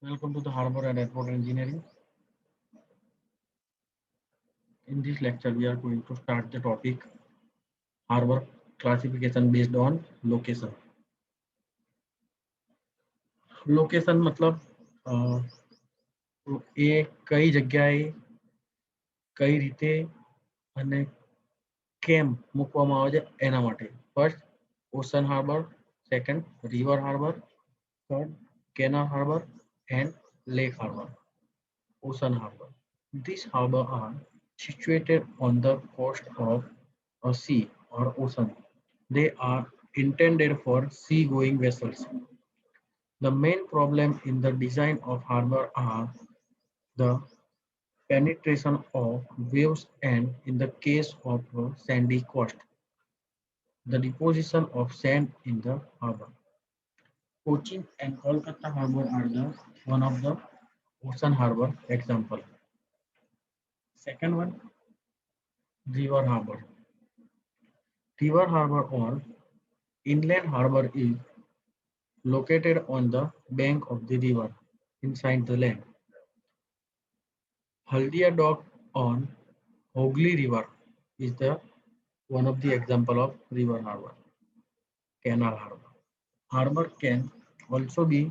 Welcome to the Harbor and Airport Engineering. In this lecture, we are going to start the topic harbor classification based on location. Location મતલબ એ કઈ જગ્યાએ કઈ રીતે અને કેમ મૂકવામાં આવે છે એના માટે. First ocean harbour, second river harbour, third canal harbour and lake harbour. Ocean Harbour. These harbors are situated on the coast of a sea or ocean. They are intended for sea-going vessels. The main problem in the design of harbor are the penetration of waves and, in the case of a sandy coast, the deposition of sand in the harbor. Cochin and Kolkata harbor are the one of the ocean harbor example. Second one, river harbor. River harbor or inland harbor is located on the bank of the river inside the land. Haldia Dock on Hooghly River is the one of the example of river harbor. Canal harbor. Harbor can also be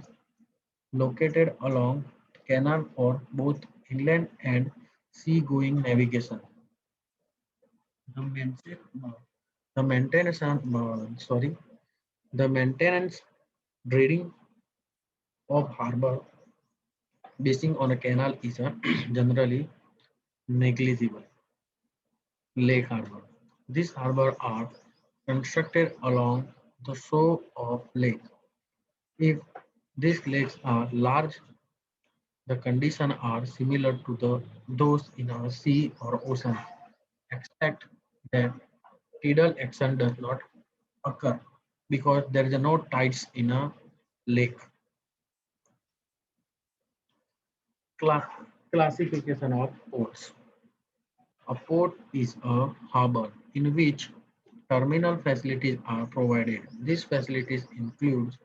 located along canal for both inland and sea-going navigation. The the maintenance, sorry, the maintenance dredging of harbor basing on a canal is generally negligible. Lake harbor. These harbors are constructed along the shore of lake. If these lakes are large, the conditions are similar to those in a sea or ocean, except that tidal action does not occur because there is no tides in a lake. Class, classification of ports. A port is a harbor in which terminal facilities are provided. These facilities include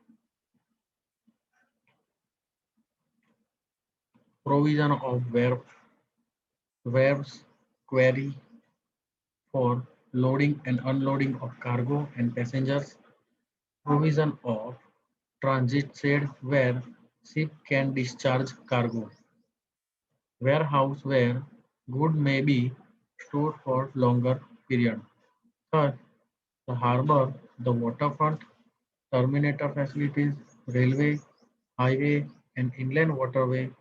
provision of waves, quarry for loading and unloading of cargo and passengers, provision of transit shed where ship can discharge cargo, warehouse where goods may be stored for longer period. Third, the harbor, the waterfront, terminator facilities, railway, highway, and inland waterway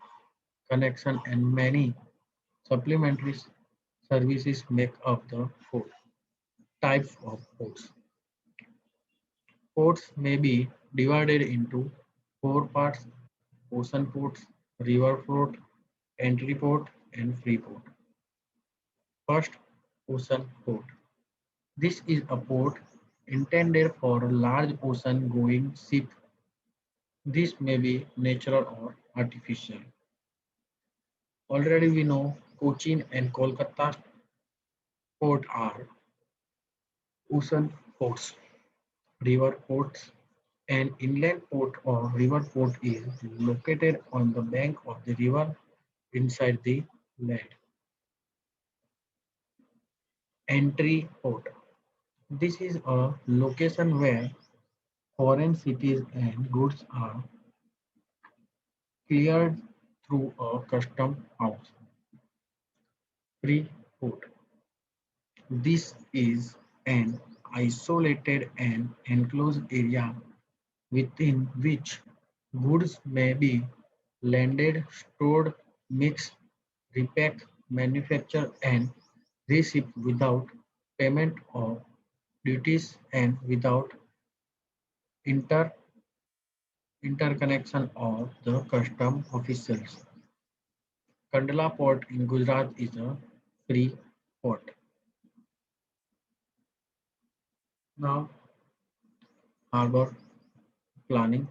connection and many supplementary services make up the port. Types of ports. Ports may be divided into four parts: ocean ports, river port, entry port, and free port. First, ocean port. This is a port intended for large ocean going ship. This may be natural or artificial. Already we know Cochin and Kolkata port are ocean ports. River ports. An inland port or river port is located on the bank of the river inside the land. Entry port. This is a location where foreign cities and goods are cleared through a custom house. Free port. This is an isolated and enclosed area within which goods may be landed, stored, mixed, repacked, manufactured, and reshipped without payment of duties and without inter interconnection of the custom officials. Kandla Port in Gujarat is a free port. Now, harbor planning.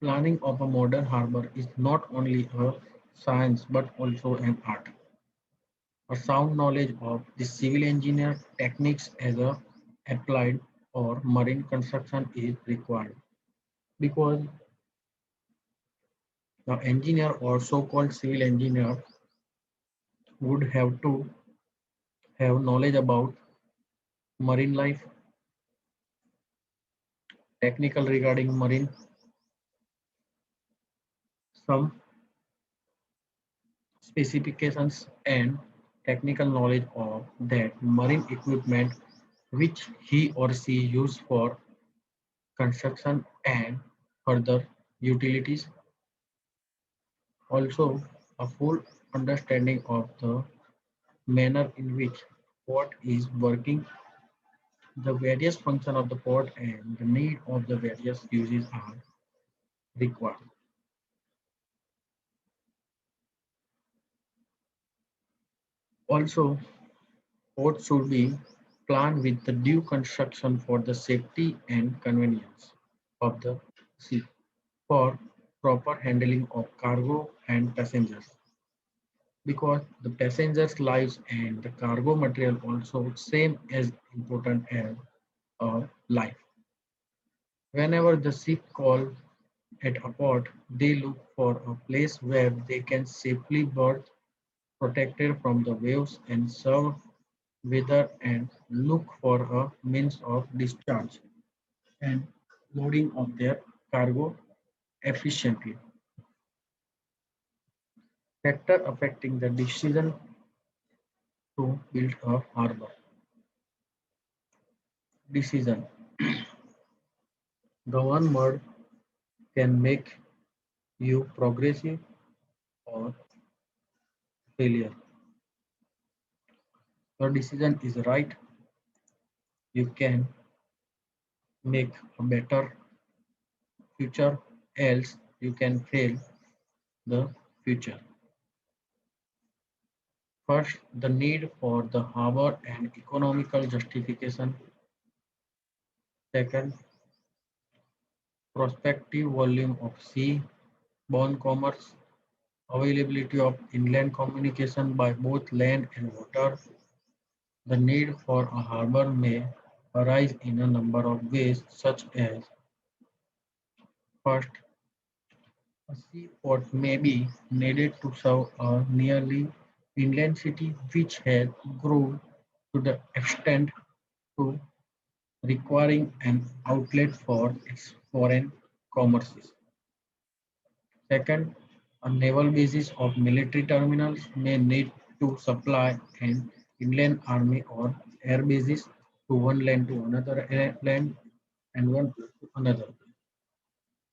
Planning of a modern harbor is not only a science but also an art. A sound knowledge of the civil engineer techniques as a applied or marine construction is required because the engineer or so-called civil engineer would have to have knowledge about marine life, technical regarding marine, some specifications and technical knowledge of that marine equipment which he or she use for construction and further utilities. Also, a full understanding of the manner in which port is working, the various functions of the port and the need of the various uses are required. Also, ports should be planned with the due construction for the safety and convenience of the sea for proper handling of cargo and passengers because the passengers lives and the cargo material also same as important as our life. Whenever the ship call at a port, they look for a place where they can safely berth, protected from the waves and serve weather and look for a means of discharge and loading of their cargo efficiently. Factor affecting the decision to build a harbor. Decision. The one word can make you progressive or failure. Your decision is right, you can make a better future, else you can fail the future. First, the need for the harbor and economical justification. Second, prospective volume of sea-borne commerce, availability of inland communication by both land and water. The need for a harbor may arise in a number of ways, such as first, a seaport may be needed to serve a nearly inland city which has grown to the extent to requiring an outlet for its foreign commerces. Second, a naval basis of military terminals may need to supply an inland army or air bases to one land to another land and one to another.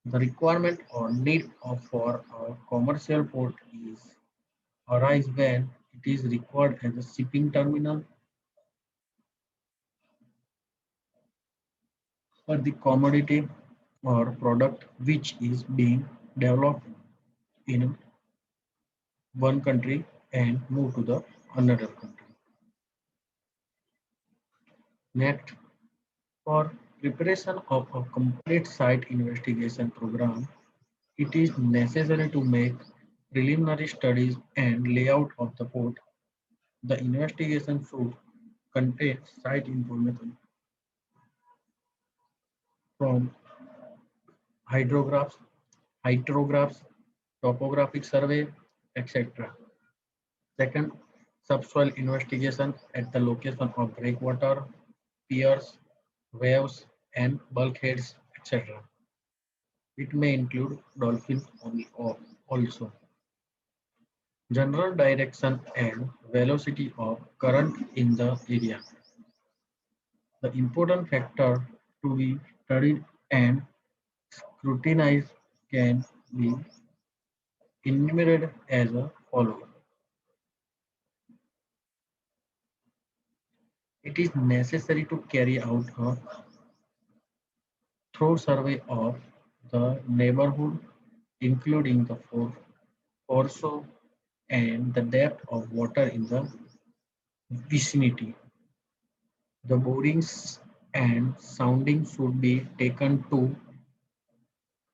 The requirement or need of for a commercial port is arise when it is required as a shipping terminal for the commodity or product which is being developed in one country and move to the another country. Next, for preparation of a complete site investigation program, it is necessary to make preliminary studies and layout of the port. The investigation should contain site information from hydrographs, hydrographs, topographic survey, etc. Second, subsoil investigation at the location of breakwater, piers, waves, and bulkheads, etc. It may include dolphins also. General direction and velocity of current in the area. The important factor to be studied and scrutinized can be enumerated as follows. It is necessary to carry out a thorough survey of the neighborhood, including the foreshore and the depth of water in the vicinity. The borings and soundings should be taken to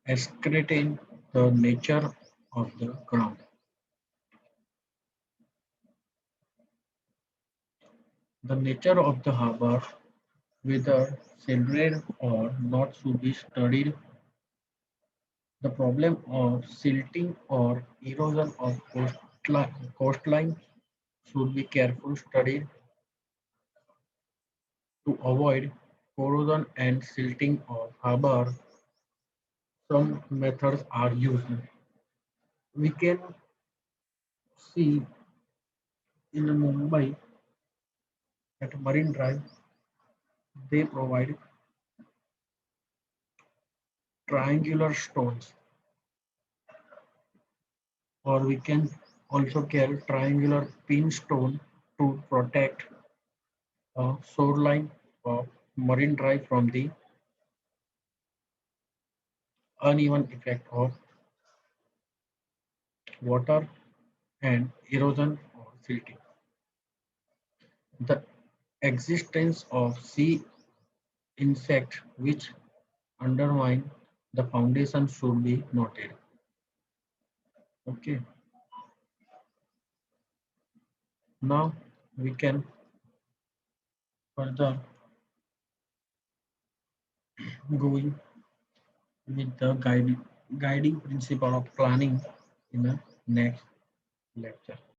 ascertain the nature of the ground. The nature of the harbor, whether silted or not, should be studied. The problem of silting or erosion of coastline should be carefully studied to avoid corrosion and silting of harbor. Some methods are used. We can see in Mumbai at Marine Drive, they provide triangular stones, or we can also carry triangular pin stone to protect a shoreline of Marine Drive from the uneven effect of water and erosion or silting. The existence of sea insects which undermine the foundation should be noted. Okay, now we can further going with the guiding principle of planning in the next lecture.